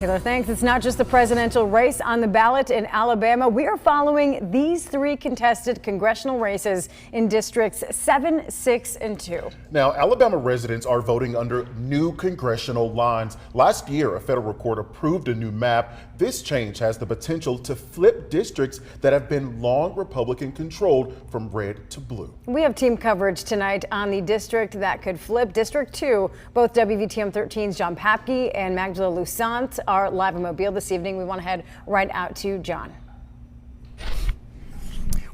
Taylor, thanks. It's not just the presidential race on the ballot in Alabama. We are following these three contested congressional races in districts 7, 6, and 2. Now, Alabama residents are voting under new congressional lines. Last year, a federal court approved a new map. This change has the potential to flip districts that have been long Republican controlled from red to blue. We have team coverage tonight on the district that could flip. District 2, both WVTM 13's John Papke and Magdala Lusant are live in Mobile this evening. We want to head right out to John.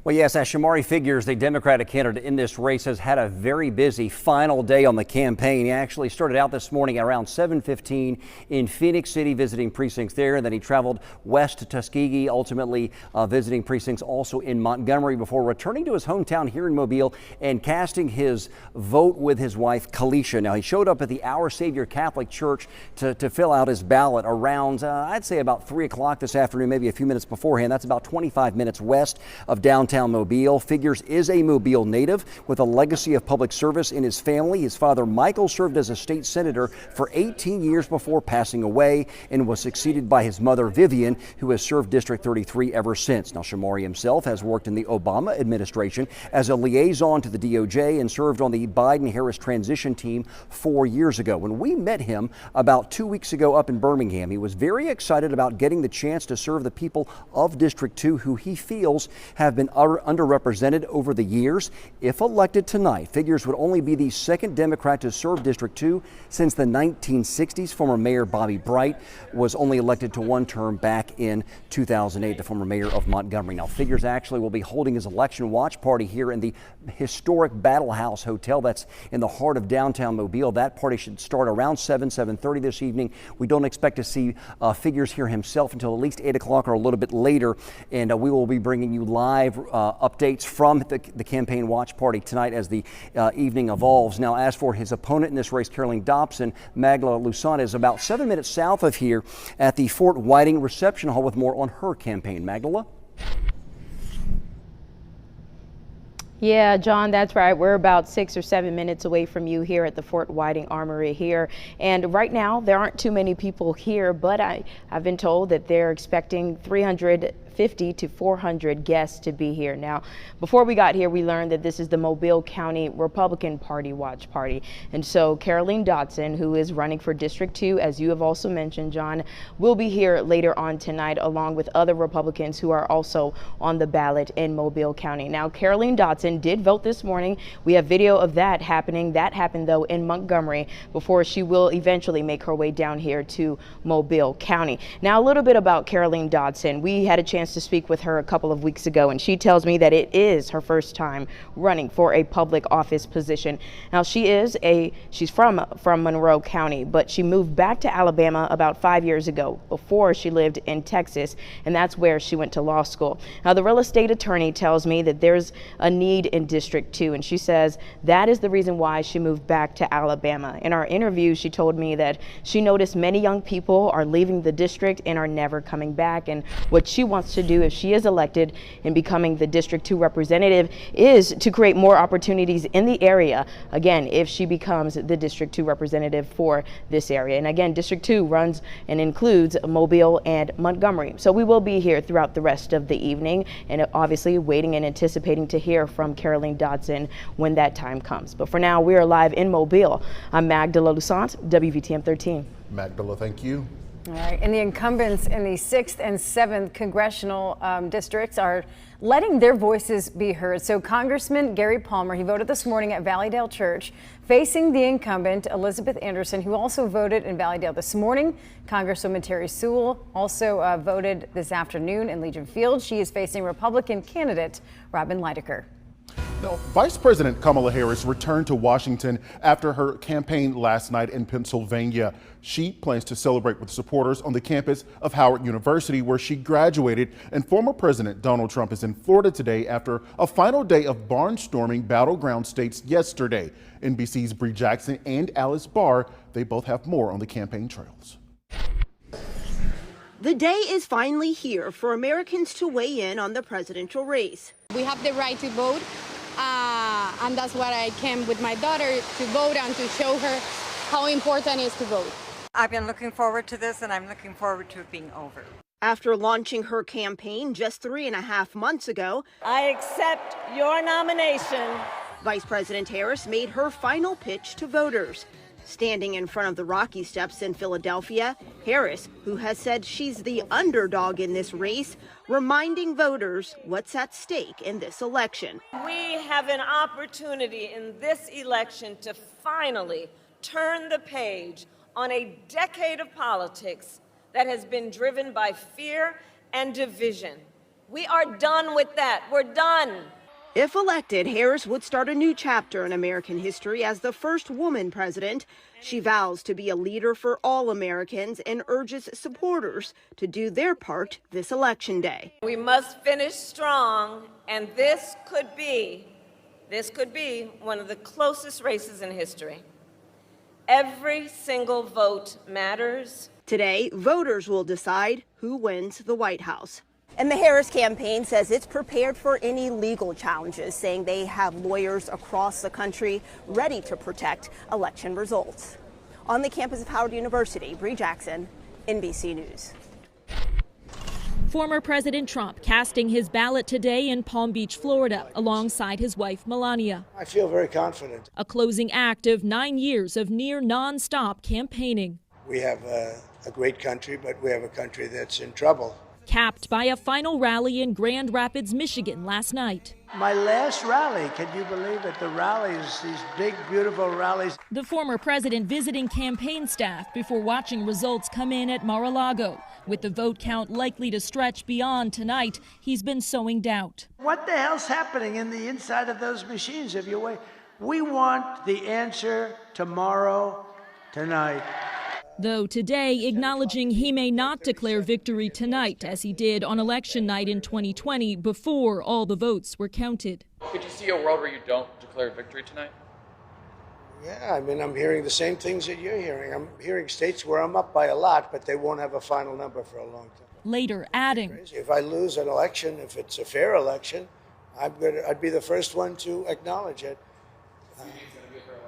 Well, yes, as Shamari figures, the Democratic candidate in this race has had a very busy final day on the campaign. He actually started out this morning at around 7:15 in Phoenix City visiting precincts there. And then he traveled west to Tuskegee, ultimately visiting precincts also in Montgomery before returning to his hometown here in Mobile and casting his vote with his wife, Kalisha. Now, he showed up at the Our Savior Catholic Church to fill out his ballot around, I'd say about 3 o'clock this afternoon, maybe a few minutes beforehand. That's about 25 minutes west of downtown Mobile. Figures is a Mobile native with a legacy of public service in his family. His father, Michael, served as a state senator for 18 years before passing away and was succeeded by his mother, Vivian, who has served District 33 ever since. Now, Shamari himself has worked in the Obama administration as a liaison to the DOJ and served on the Biden-Harris transition team 4 years ago. When we met him about 2 weeks ago up in Birmingham, he was very excited about getting the chance to serve the people of District 2, who he feels have been underrepresented over the years. If elected tonight, Figures would only be the second Democrat to serve District 2 since the 1960s. Former Mayor Bobby Bright was only elected to one term back in 2008, the former mayor of Montgomery. Now, Figures actually will be holding his election watch party here in the historic Battle House Hotel that's in the heart of downtown Mobile. That party should start around 7:30 this evening. We don't expect to see Figures here himself until at least 8 o'clock or a little bit later, and we will be bringing you live updates from the campaign watch party tonight as the evening evolves. Now, as for his opponent in this race, Caroline Dobson, Magdala Lusant is about 7 minutes south of here at the Fort Whiting Reception Hall with more on her campaign. Magdala? Yeah, John, that's right. We're about 6 or 7 minutes away from you here at the Fort Whiting Armory here. And right now, there aren't too many people here, but I've been told that they're expecting 350 to 400 guests to be here. Now, before we got here, we learned that this is the Mobile County Republican Party watch party. And so Caroline Dobson, who is running for District 2, as you have also mentioned, John, will be here later on tonight, along with other Republicans who are also on the ballot in Mobile County. Now, Caroline Dobson did vote this morning. We have video of that happening. That happened, though, in Montgomery before she will eventually make her way down here to Mobile County. Now, a little bit about Caroline Dobson. We had a chance to speak with her a couple of weeks ago, and she tells me that it is her first time running for a public office position. Now, she's from Monroe County, but she moved back to Alabama about 5 years ago. Before, she lived in Texas, and that's where she went to law school. Now, the real estate attorney tells me that there's a need in District 2, and she says that is the reason why she moved back to Alabama. In our interview, she told me that she noticed many young people are leaving the district and are never coming back, and what she wants to do if she is elected and becoming the District 2 representative is to create more opportunities in the area, again, if she becomes the District 2 representative for this area. And again, District 2 runs and includes Mobile and Montgomery. So we will be here throughout the rest of the evening, and obviously waiting and anticipating to hear from Caroline Dobson when that time comes. But for now, we are live in Mobile. I'm Magdala Lusant, WVTM 13. Magdala, thank you. All right, and the incumbents in the 6th and 7th congressional districts are letting their voices be heard. So Congressman Gary Palmer, he voted this morning at Valleydale Church, facing the incumbent Elizabeth Anderson, who also voted in Valleydale this morning. Congresswoman Terry Sewell also voted this afternoon in Legion Field. She is facing Republican candidate Robin Lydecker. Now, Vice President Kamala Harris returned to Washington after her campaign last night in Pennsylvania. She plans to celebrate with supporters on the campus of Howard University, where she graduated. And former President Donald Trump is in Florida today after a final day of barnstorming battleground states yesterday. NBC's Bree Jackson and Alice Barr, they both have more on the campaign trails. The day is finally here for Americans to weigh in on the presidential race. We have the right to vote, and that's why I came with my daughter to vote and to show her how important it is to vote. I've been looking forward to this, and I'm looking forward to it being over. After launching her campaign just 3.5 months ago, I accept your nomination. Vice President Harris made her final pitch to voters. Standing in front of the Rocky Steps in Philadelphia, Harris, who has said she's the underdog in this race, reminding voters what's at stake in this election. We have an opportunity in this election to finally turn the page on a decade of politics that has been driven by fear and division. We are done with that. We're done. If elected, Harris would start a new chapter in American history as the first woman president. She vows to be a leader for all Americans and urges supporters to do their part this election day. We must finish strong, and this could be one of the closest races in history. Every single vote matters. Today, voters will decide who wins the White House. And the Harris campaign says it's prepared for any legal challenges, saying they have lawyers across the country ready to protect election results. On the campus of Howard University, Bree Jackson, NBC News. Former President Trump casting his ballot today in Palm Beach, Florida, alongside his wife, Melania. I feel very confident. A closing act of 9 years of near nonstop campaigning. We have a great country, but we have a country that's in trouble. Capped by a final rally in Grand Rapids, Michigan last night. My last rally, can you believe it? The rallies, these big, beautiful rallies. The former president visiting campaign staff before watching results come in at Mar-a-Lago. With the vote count likely to stretch beyond tonight, he's been sowing doubt. What the hell's happening in the inside of those machines? If you wait, we want the answer tomorrow, tonight. Though today acknowledging he may not declare victory tonight as he did on election night in 2020 before all the votes were counted. Could you see a world where you don't declare victory tonight? Yeah, I mean, I'm hearing the same things that you're hearing. I'm hearing states where I'm up by a lot, but they won't have a final number for a long time. Later adding, if I lose an election, if it's a fair election, I'd be the first one to acknowledge it.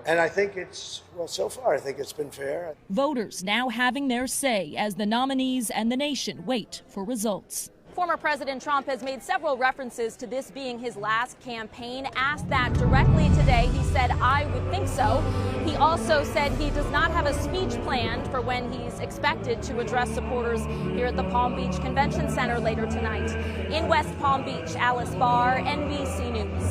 And I think so far, I think it's been fair. Voters now having their say as the nominees and the nation wait for results. Former President Trump has made several references to this being his last campaign. Asked that directly today, he said, "I would think so." He also said he does not have a speech planned for when he's expected to address supporters here at the Palm Beach Convention Center later tonight. In West Palm Beach, Alice Barr, NBC News.